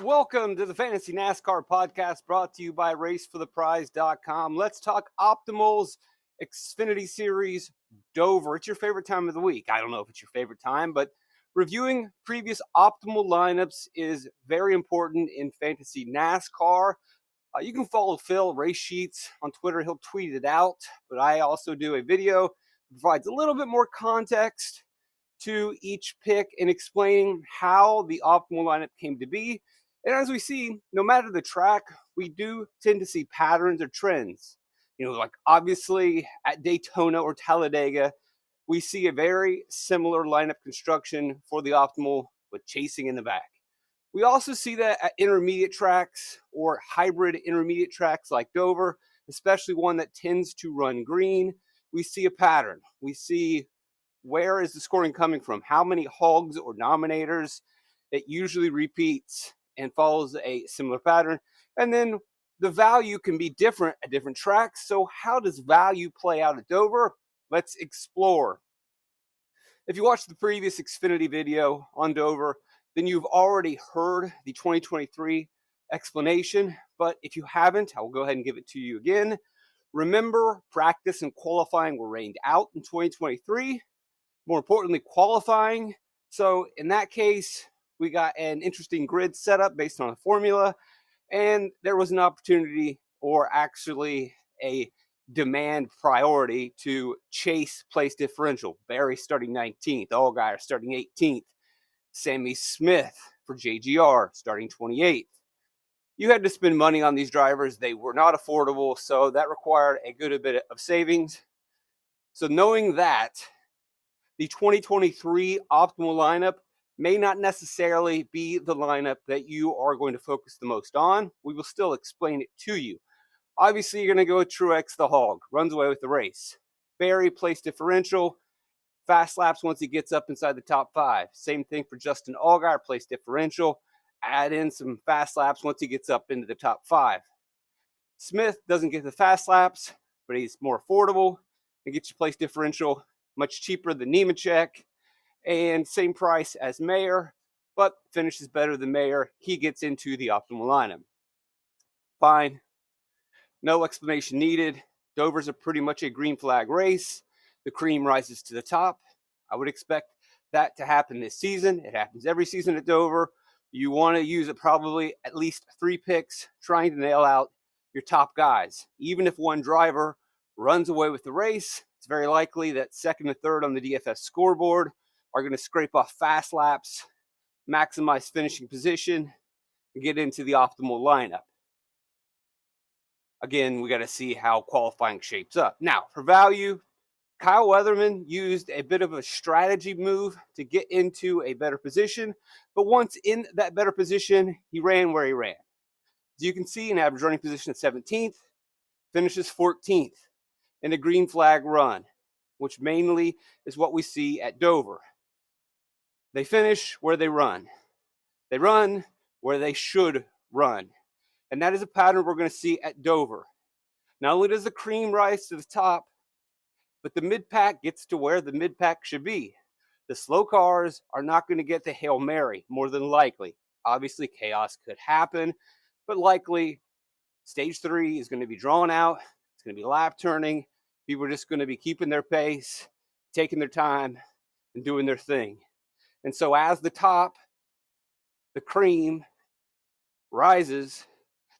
Welcome to the Fantasy NASCAR podcast brought to you by RaceForThePrize.com. Let's talk optimals, Xfinity Series, Dover. It's your favorite time of the week. I don't know if it's your favorite time, but reviewing previous optimal lineups is very important in Fantasy NASCAR. You can follow Phil Race Sheets on Twitter. He'll tweet it out, but I also do a video that provides a little bit more context to each pick and explaining how the optimal lineup came to be. And as we see, no matter the track, we do tend to see patterns or trends. Like obviously at Daytona or Talladega, we see a very similar lineup construction for the optimal with chasing in the back. We also see that at intermediate tracks or hybrid intermediate tracks like Dover, especially one that tends to run green. We see a pattern. We see where is the scoring coming from, how many hogs or nominators. It usually repeats and follows a similar pattern. And then the value can be different at different tracks. So how does value play out at Dover? Let's explore. If you watched the previous Xfinity video on Dover, then you've already heard the 2023 explanation. But if you haven't, I will go ahead and give it to you again. Remember, practice and qualifying were rained out in 2023. More importantly, qualifying. So in that case, we got an interesting grid set up based on a formula, and there was an opportunity, or actually a demand priority, to chase place differential. Barry starting 19th, Allgaier starting 18th, Sammy Smith for JGR starting 28th. You had to spend money on these drivers. They were not affordable, so that required a good bit of savings. So knowing that, the 2023 optimal lineup may not necessarily be the lineup that you are going to focus the most on. We will still explain it to you. Obviously, you're going to go with Truex the Hog, runs away with the race. Barry, place differential, fast laps once he gets up inside the top 5. Same thing for Justin Allgaier, place differential, add in some fast laps once he gets up into the top 5. Smith doesn't get the fast laps, but he's more affordable and gets you place differential, much cheaper than Nemechek, and same price as Mayer, but finishes better than Mayer. He gets into the optimal lineup. Fine. No explanation needed. Dover's pretty much a green flag race. The cream rises to the top. I would expect that to happen this season. It happens every season at Dover. You want to use it probably at least 3 picks, trying to nail out your top guys. Even if one driver runs away with the race, it's very likely that second and third on the DFS scoreboard are going to scrape off fast laps, maximize finishing position, and get into the optimal lineup. Again, we got to see how qualifying shapes up. Now, for value, Kyle Weatherman used a bit of a strategy move to get into a better position, but once in that better position, he ran where he ran. As you can see, an average running position at 17th, finishes 14th in a green flag run, which mainly is what we see at Dover. They finish where they run. They run where they should run. And that is a pattern we're going to see at Dover. Not only does the cream rise to the top, but the mid-pack gets to where the mid-pack should be. The slow cars are not going to get the Hail Mary, more than likely. Obviously, chaos could happen, but likely stage 3 is going to be drawn out. It's going to be lap turning. People are just going to be keeping their pace, taking their time, and doing their thing. And so as the top, the cream, rises,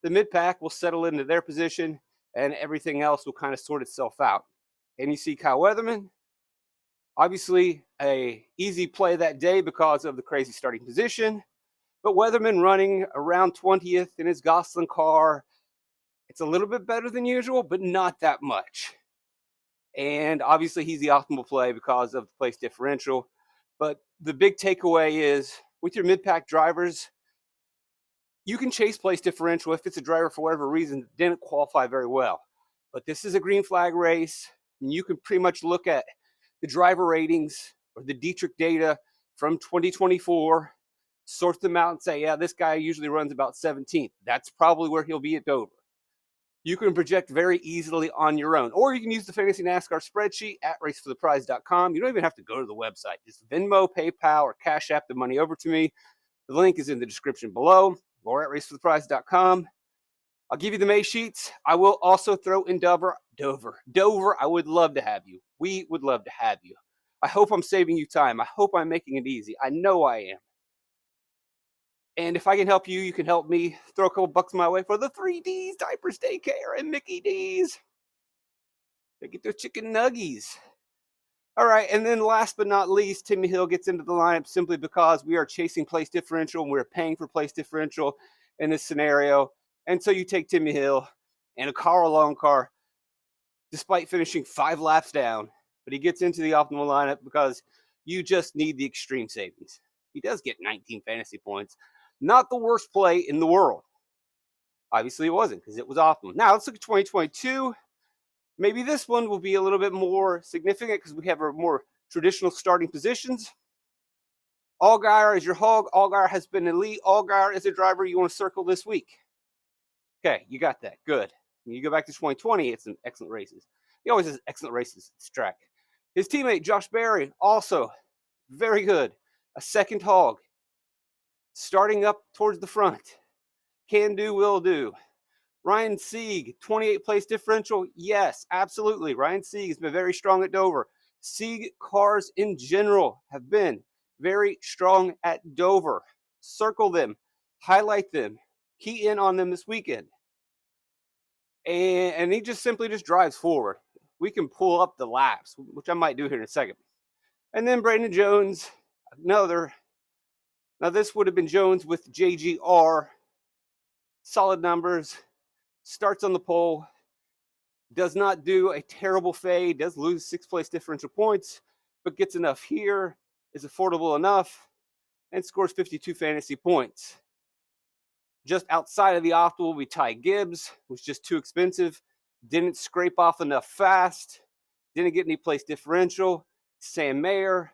the mid-pack will settle into their position, and everything else will kind of sort itself out. And you see Kyle Weatherman, obviously a easy play that day because of the crazy starting position, but Weatherman running around 20th in his Gosselin car. It's a little bit better than usual, but not that much. And obviously he's the optimal play because of the place differential. But the big takeaway is with your mid-pack drivers, you can chase place differential if it's a driver for whatever reason didn't qualify very well. But this is a green flag race, and you can pretty much look at the driver ratings or the Dietrich data from 2024, sort them out and say, yeah, this guy usually runs about 17th. That's probably where he'll be at Dover. You can project very easily on your own. Or you can use the Fantasy NASCAR spreadsheet at racefortheprize.com. You don't even have to go to the website. Just Venmo, PayPal, or Cash App the money over to me. The link is in the description below. or at racefortheprize.com. I'll give you the May sheets. I will also throw in Dover. I would love to have you. We would love to have you. I hope I'm saving you time. I hope I'm making it easy. I know I am. And if I can help you, you can help me. Throw a couple bucks my way for the 3Ds, Diapers Daycare, and Mickey D's. They get those chicken nuggies. All right, and then last but not least, Timmy Hill gets into the lineup simply because we are chasing place differential and we're paying for place differential in this scenario. And so you take Timmy Hill and a Carl Longcar, despite finishing 5 laps down, but he gets into the optimal lineup because you just need the extreme savings. He does get 19 fantasy points. Not the worst play in the world. Obviously, it wasn't because it was optimal. Now, let's look at 2022. Maybe this one will be a little bit more significant because we have our more traditional starting positions. Allgaier is your hog. Allgaier has been elite. Allgaier is a driver you want to circle this week. Okay, you got that. Good. When you go back to 2020, it's some excellent races. He always has excellent races at this track. His teammate, Josh Berry, also very good. A second hog. Starting up towards the front. Can do, will do. Ryan Sieg, 28 place differential. Yes, absolutely. Ryan Sieg has been very strong at Dover. Sieg cars in general have been very strong at Dover. Circle them, highlight them, key in on them this weekend. And he just simply drives forward. We can pull up the laps, which I might do here in a second. And then Brandon Jones, another. Now this would have been Jones with JGR. Solid numbers. Starts on the pole. Does not do a terrible fade. Does lose 6 place differential points, but gets enough here. Is affordable enough. And scores 52 fantasy points. Just outside of the optimal will be Ty Gibbs, was just too expensive. Didn't scrape off enough fast. Didn't get any place differential. Sam Mayer,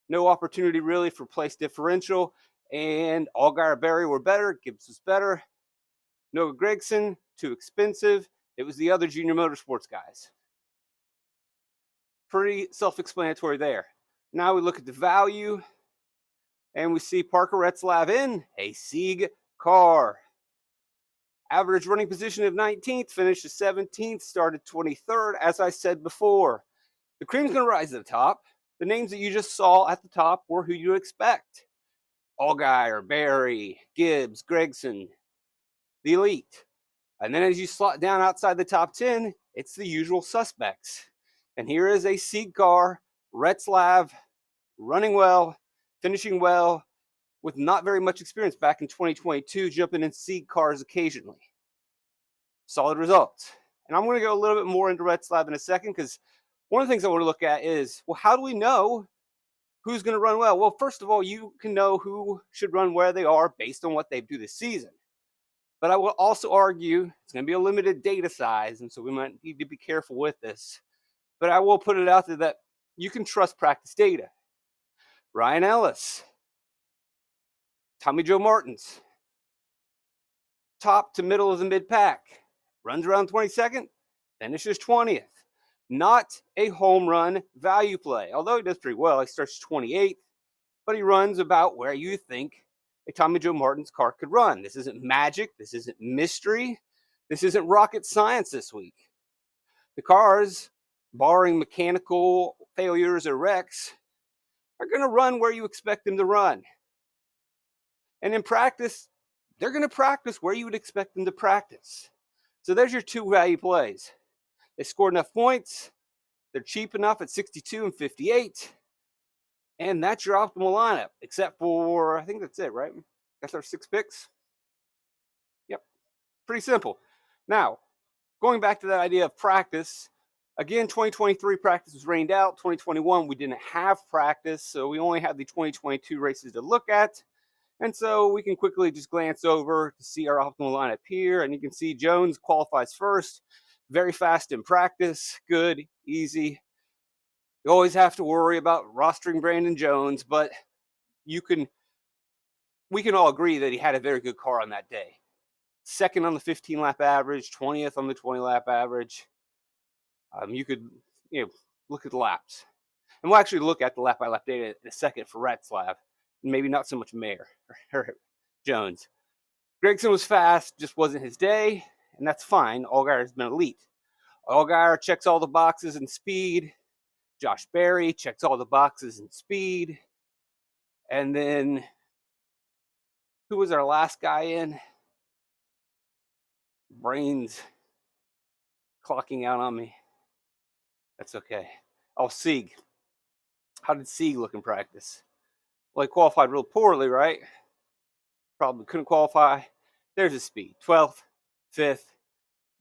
no opportunity really for place differential. And Allgaier Berry were better. Gibbs was better. Noah Gragson, too expensive. It was the other junior motorsports guys. Pretty self-explanatory there. Now we look at the value. And we see Parker Retzlaff in a Sieg car. Average running position of 19th, finished 17th, started 23rd, as I said before. The cream's going to rise to the top. The names that you just saw at the top were who you expect. Allgaier, Berry, Gibbs, Gregson, the elite. And then as you slot down outside the top 10, it's the usual suspects. And here is a Sieg car, Retzlaff, running well, finishing well, with not very much experience back in 2022, jumping in Sieg cars occasionally. Solid results. And I'm going to go a little bit more into Retzlaff in a second because one of the things I want to look at is, well, how do we know who's going to run well? Well, first of all, you can know who should run where they are based on what they do this season. But I will also argue it's going to be a limited data size, and so we might need to be careful with this. But I will put it out there that you can trust practice data. Ryan Ellis, Tommy Joe Martins, top to middle of the mid-pack, runs around 22nd, finishes 20th. Not a home run value play, although he does pretty well. He starts 28th, but he runs about where you think a Tommy Joe Martins car could run. This isn't magic. This isn't mystery. This isn't rocket science this week. The cars, barring mechanical failures or wrecks, are going to run where you expect them to run. And in practice, they're going to practice where you would expect them to practice. So there's your 2 value plays. They scored enough points. They're cheap enough at 62 and 58. And that's your optimal lineup, except for, I think that's it, right? That's our 6 picks. Yep. Pretty simple. Now, going back to that idea of practice, again, 2023 practice was rained out. 2021, we didn't have practice, so we only have the 2022 races to look at. And so we can quickly just glance over to see our optimal lineup here. And you can see Jones qualifies first. Very fast in practice. Good, easy. You always have to worry about rostering Brandon Jones, but we can all agree that he had a very good car on that day. Second on the 15-lap average, 20th on the 20-lap average. You could look at the laps. And we'll actually look at the lap-by-lap data in a second for Retzlaff. Maybe not so much Mayer or Jones. Gragson was fast, just wasn't his day, and that's fine. Allgaier's been elite. Allgaier checks all the boxes in speed. Josh Berry checks all the boxes in speed. And then, who was our last guy in? Brains clocking out on me. That's okay. Oh, Sieg. How did Sieg look in practice? Well, he qualified real poorly, right? Probably couldn't qualify. There's his speed. 12th, 5th,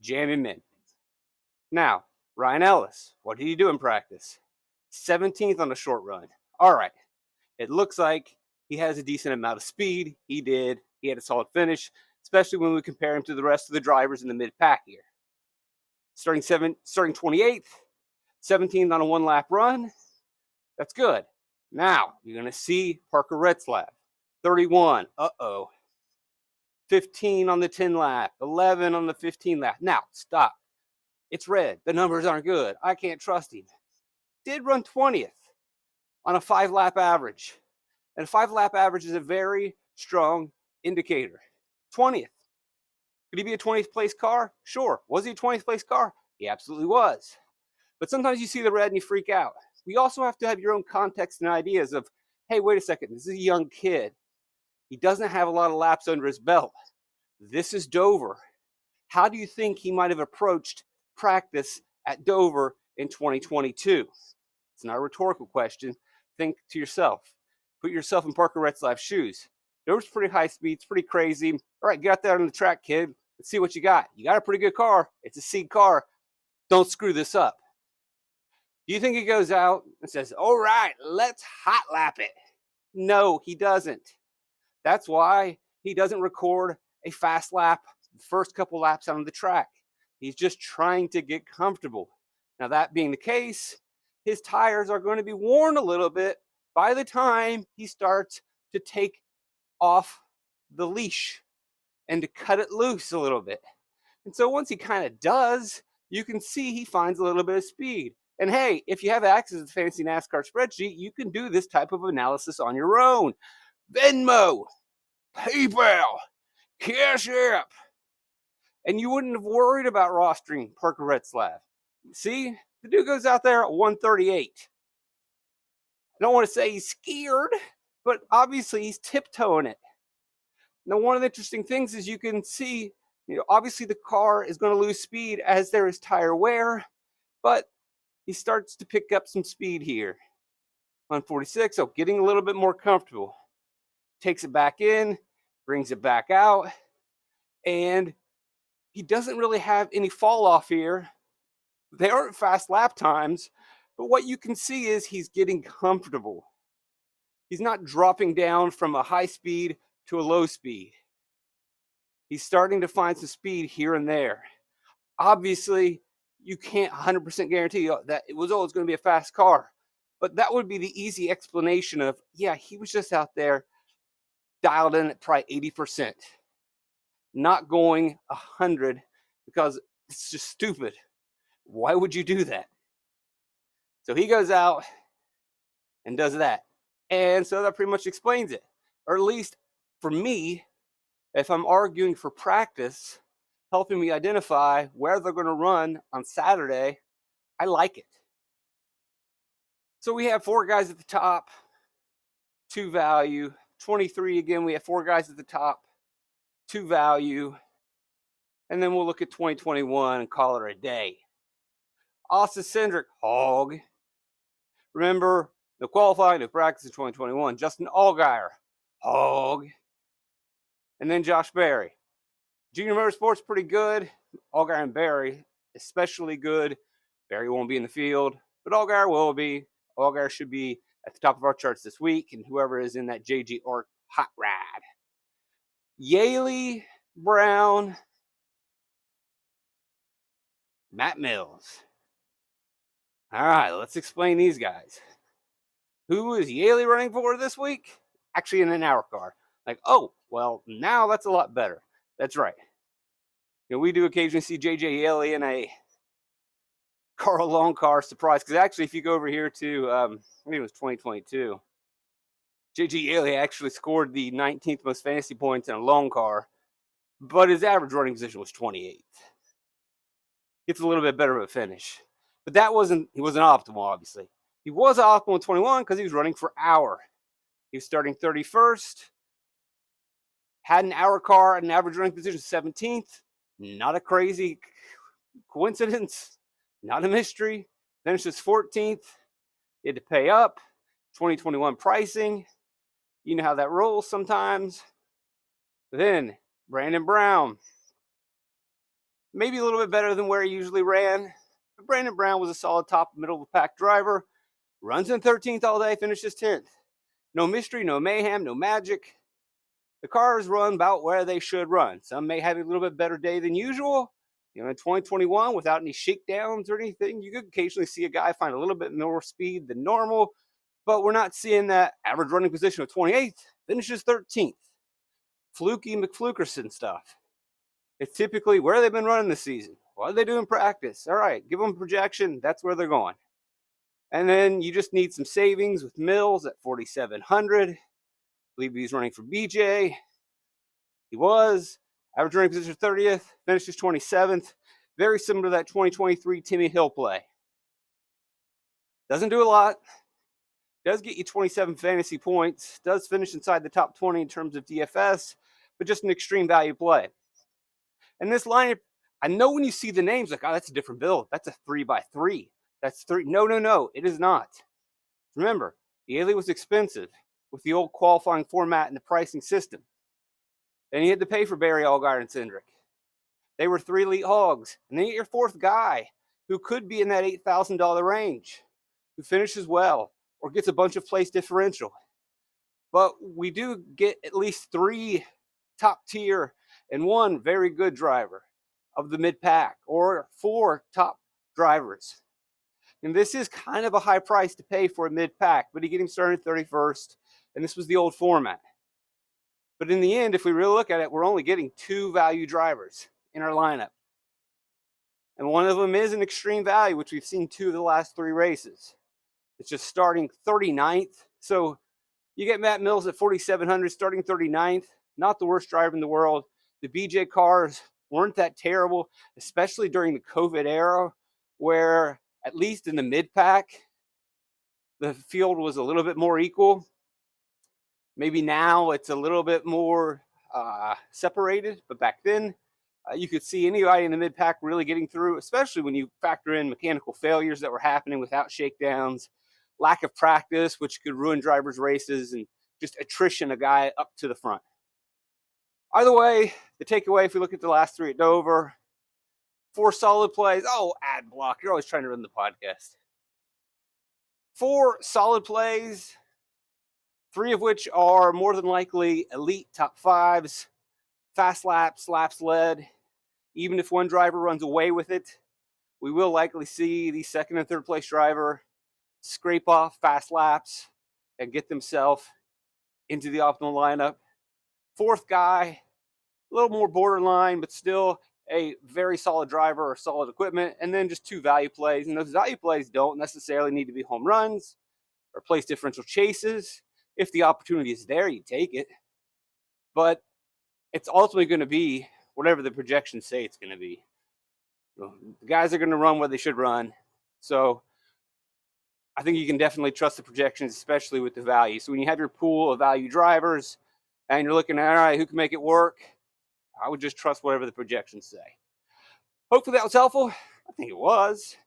jam him in. Now, Ryan Ellis. What did he do in practice? 17th on the short run. All right. It looks like he has a decent amount of speed. He did. He had a solid finish, especially when we compare him to the rest of the drivers in the mid-pack here. Starting 28th, 17th on a one-lap run. That's good. Now, you're going to see Parker Retzlaff. 31. 15 on the 10 lap. 11 on the 15 lap. Now, stop. It's red. The numbers aren't good. I can't trust him. Did run 20th on a 5-lap average. And a 5-lap average is a very strong indicator. 20th. Could he be a 20th place car? Sure. Was he a 20th place car? He absolutely was. But sometimes you see the red and you freak out. We also have to have your own context and ideas of, hey, wait a second, this is a young kid. He doesn't have a lot of laps under his belt. This is Dover. How do you think he might have approached practice at Dover in 2022? It's not a rhetorical question. Think to yourself. Put yourself in Parker Retzlaff's shoes. Dover's pretty high speed. It's pretty crazy. All right, get out there on the track, kid. Let's see what you got. You got a pretty good car. It's a Sieg car. Don't screw this up. Do you think he goes out and says, all right, let's hot lap it? No, he doesn't. That's why he doesn't record a fast lap the first couple laps on the track. He's just trying to get comfortable. Now, that being the case, his tires are going to be worn a little bit by the time he starts to take off the leash and to cut it loose a little bit. And so once he kind of does, you can see he finds a little bit of speed. And hey, if you have access to the fancy NASCAR spreadsheet, you can do this type of analysis on your own. Venmo, PayPal, Cash App. And you wouldn't have worried about rostering Parker Retzlaff. See, the dude goes out there at 138. I don't want to say he's scared, but obviously he's tiptoeing it. Now, one of the interesting things is you can see, obviously the car is going to lose speed as there is tire wear, but he starts to pick up some speed here. 146, so getting a little bit more comfortable. Takes it back in, brings it back out, and he doesn't really have any fall off here. They aren't fast lap times, but what you can see is he's getting comfortable. He's not dropping down from a high speed to a low speed. He's starting to find some speed here and there. Obviously, you can't 100% guarantee that it was always going to be a fast car, but that would be the easy explanation of, yeah, he was just out there dialed in at probably 80%, not going 100 because it's just stupid. Why would you do that? So he goes out and does that. And so that pretty much explains it. Or at least for me, if I'm arguing for practice, helping me identify where they're going to run on Saturday, I like it. So we have 4 guys at the top, 2 value. 23 again, we have 4 guys at the top, 2 value. And then we'll look at 2021 and call it a day. Austin Cindric, hog. Remember, the qualifying, the practice in 2021. Justin Allgaier, hog. And then Josh Berry. Junior Motorsports, pretty good. Allgaier and Berry, especially good. Berry won't be in the field, but Allgaier will be. Allgaier should be at the top of our charts this week, and whoever is in that JG Arc hot ride. Yaley, Brown, Matt Mills. All right, let's explain these guys. Who is Yaley running for this week? Actually in an hour car. Like, oh, well, now that's a lot better. That's right. We do occasionally see JJ Yaley in a Carl Long car surprise. Because actually, if you go over here to, I think it was 2022, JJ Yaley actually scored the 19th most fantasy points in a long car. but his average running position was 28th. Gets a little bit better of a finish. But he wasn't optimal, obviously. He was optimal in 21 because he was running for hour. He was starting 31st, had an hour car at an average running position 17th. Not a crazy coincidence, not a mystery. Finishes 14th. He had to pay up. 2021 pricing. You know how that rolls sometimes. Then Brandon Brown. Maybe a little bit better than where he usually ran. But Brandon Brown was a solid top middle of the pack driver. Runs in 13th all day, finishes 10th. No mystery, no mayhem, no magic. The cars run about where they should run. Some may have a little bit better day than usual. In 2021, without any shakedowns or anything, you could occasionally see a guy find a little bit more speed than normal, but we're not seeing that average running position of 28th, finishes 13th. Fluky McFlukerson stuff. It's typically where they've been running this season. What are they doing in practice? All right, give them a projection. That's where they're going. And then you just need some savings with Mills at 4,700. I believe he's running for BJ. He was. Average running position 30th, finishes 27th. Very similar to that 2023 Timmy Hill play. Doesn't do a lot. Does get you 27 fantasy points. Does finish inside the top 20 in terms of DFS, but just an extreme value play. And this lineup, I know when you see the names, like, oh, that's a different build. That's a 3x3. That's 3. No. It is not. Remember, the Daily was expensive with the old qualifying format and the pricing system. And you had to pay for Barry Allgaier and Cindric. They were 3 elite hogs. And then you get your fourth guy who could be in that $8,000 range, who finishes well or gets a bunch of place differential. But we do get at least 3 top tier and 1 very good driver of the mid pack, or 4 top drivers. And this is kind of a high price to pay for a mid pack, but you get him started 31st, and this was the old format. But in the end, if we really look at it, we're only getting 2 value drivers in our lineup. And one of them is an extreme value, which we've seen 2 of the last 3 races. It's just starting 39th. So you get Matt Mills at 4,700, starting 39th. Not the worst driver in the world. The BJ cars weren't that terrible, especially during the COVID era, where at least in the mid pack, the field was a little bit more equal. Maybe now it's a little bit more separated, but back then you could see anybody in the mid pack really getting through, especially when you factor in mechanical failures that were happening without shakedowns, lack of practice, which could ruin drivers' races, and just attrition a guy up to the front. Either way, the takeaway, if we look at the last 3 at Dover, 4 solid plays. Oh, ad block. You're always trying to run the podcast. 4 solid plays, 3 of which are more than likely elite top 5s, fast laps led. Even if one driver runs away with it, we will likely see the second and third place driver scrape off fast laps and get themselves into the optimal lineup. Fourth guy, a little more borderline, but still a very solid driver or solid equipment. And then just 2 value plays. And those value plays don't necessarily need to be home runs or place differential chases. If the opportunity is there, you take it. But it's ultimately going to be whatever the projections say it's going to be. The guys are going to run where they should run. So I think you can definitely trust the projections, especially with the value. So when you have your pool of value drivers and you're looking at, all right, who can make it work? I would just trust whatever the projections say. Hopefully that was helpful. I think it was.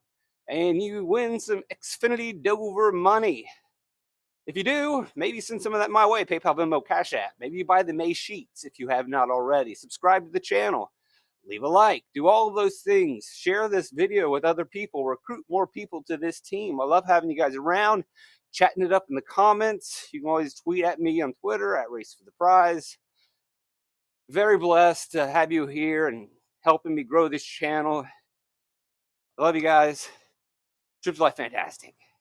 And you win some Xfinity Dover money. If you do, maybe send some of that my way, PayPal, Venmo, Cash App. Maybe you buy the May sheets if you have not already. Subscribe to the channel. Leave a like. Do all of those things. Share this video with other people. Recruit more people to this team. I love having you guys around, chatting it up in the comments. You can always tweet at me on Twitter at Race for the Prize. Very blessed to have you here and helping me grow this channel. I love you guys. Trip's Life fantastic.